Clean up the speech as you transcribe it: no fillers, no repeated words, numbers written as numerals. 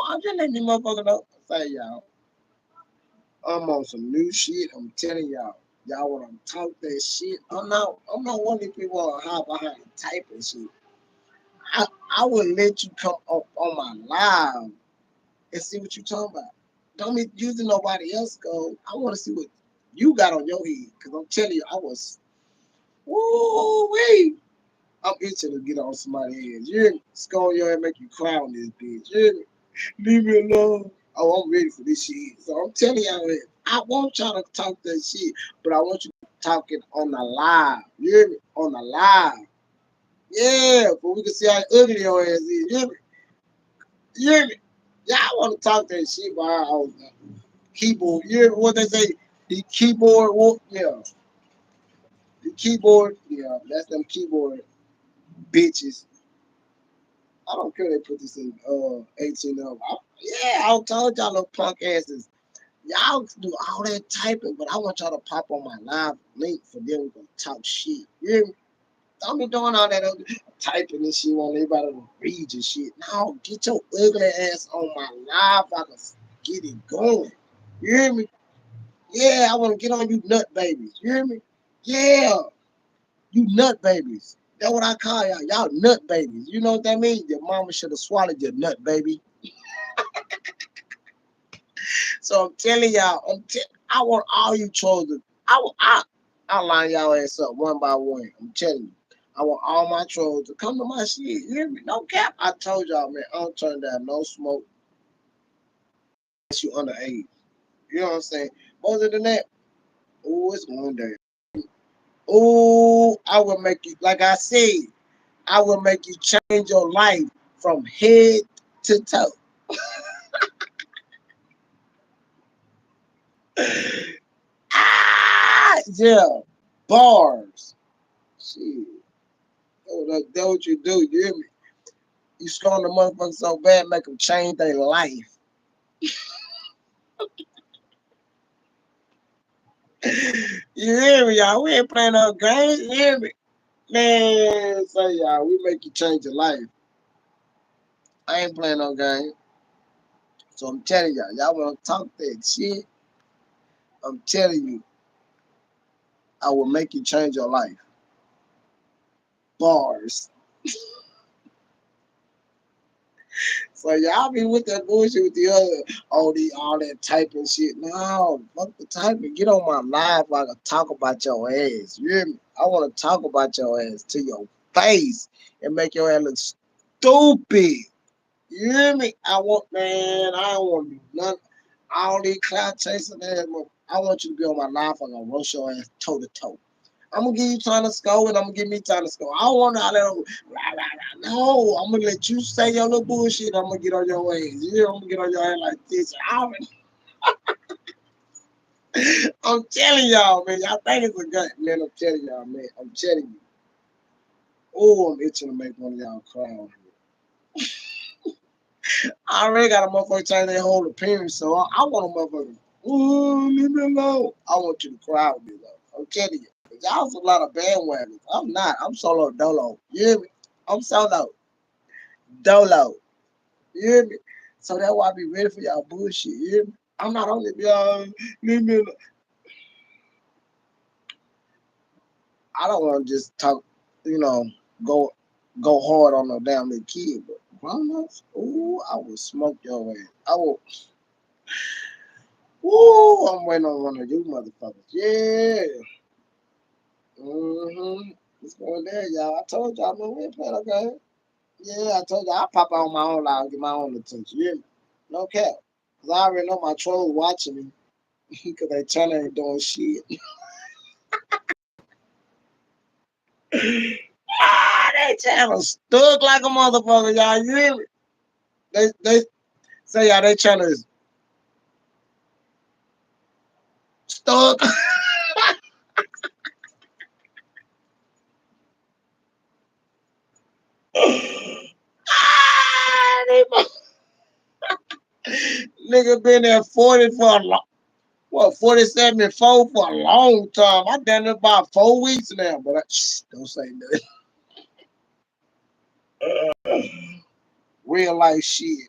I'm just letting you motherfucker know. Say y'all, I'm on some new shit. I'm telling y'all. Y'all wanna talk that shit? I'm not one of these people who hide behind the type and shit. I I would let you come up on my live and see what you talking about. Don't be using nobody else go. I want to see what you got on your head. Cause I'm telling you, I was woo wee. I'm itching to get on somebody's head. You hear me? Scold your head, make you cry on this bitch. You hear me? Leave me alone. Oh, I'm ready for this shit. So I'm telling y'all, I want y'all to talk that shit, but I want you to talk it on the live. You hear me? On the live. Yeah, but we can see how ugly your ass is. You hear me? You hear me? Y'all want to talk that shit by our keyboard. You hear what they say? The keyboard, yeah. The keyboard, yeah. That's them keyboard bitches. I don't care they put this in 18 of. Yeah, I told y'all little punk asses. Y'all do all that typing, but I want y'all to pop on my live link for them to talk shit. You hear me? Don't be doing all that other typing and shit on everybody to read your shit. No, get your ugly ass on my live. I can get it going. You hear me? Yeah, I want to get on you nut babies. You hear me? Yeah, you nut babies. That's what I call y'all. Y'all nut babies. You know what that means? Your mama should have swallowed your nut baby. So I'm telling y'all, I want all you trolls to, I'll line y'all ass up one by one. I'm telling you. I want all my trolls to come to my shit. You hear me? No cap. I told y'all, man, I don't turn down no smoke unless you underage. You know what I'm saying? Other than that, oh, it's one day. Oh, I will make you, like I said, I will make you change your life from head to toe. Ah, yeah, bars. Shit, that's what you do. You hear me? You strong the motherfucker so bad, make them change their life. You hear me, y'all? We ain't playing no games. You hear me? Man, say y'all, we make you change your life. I ain't playing no game. So I'm telling y'all wanna talk that shit? I'm telling you, I will make you change your life. Bars. So y'all be with that bullshit with the other all that typing shit. No, fuck the typing. Get on my live so I can talk about your ass. You hear me? I wanna talk about your ass to your face and make your ass look stupid. You hear me? I don't want to do none. All these cloud chasing ass. I want you to be on my live. I'm gonna roast your ass toe to toe. I'm gonna give you time to score, and I'm gonna give me time to score. I don't want all that. Rah, rah, rah. No, I'm gonna let you say your little bullshit. I'm gonna get on your ass. Yeah, I'm gonna get on your ass like this. I'm telling y'all, man. Y'all think it's a gun, man. I'm telling y'all, man. I'm telling you. Oh, I'm itching to make one of y'all cry on here. I already got a motherfucker change their whole appearance, so I want a motherfucker. Oh, leave me alone. I want you to cry with me, though. I'm telling you. Y'all's a lot of bandwagons. I'm not. I'm solo dolo. You hear me? I'm solo dolo. You hear me? So that's why I be ready for y'all bullshit. You hear me? I'm not only y'all. Leave me alone. I don't want to just talk. You know, go go hard on no damn little kid, but grown ups. Ooh, I will smoke your ass. I will. Ooh, I'm waiting on one of you motherfuckers. Yeah. Mm-hmm. It's going there, y'all. I told y'all, man, we ain't playing okay. Yeah, I told you I'll pop out on my own line, get my own attention. You hear me? No cap. Cause I already know my trolls watching me because they channel ain't doing shit. They channel stuck like a motherfucker, y'all. You hear me? They say y'all they channel is stuck. They nigga been there 40 for a long, what 47 and 4 for a long time. I done it about 4 weeks now, but don't say nothing. Real life shit.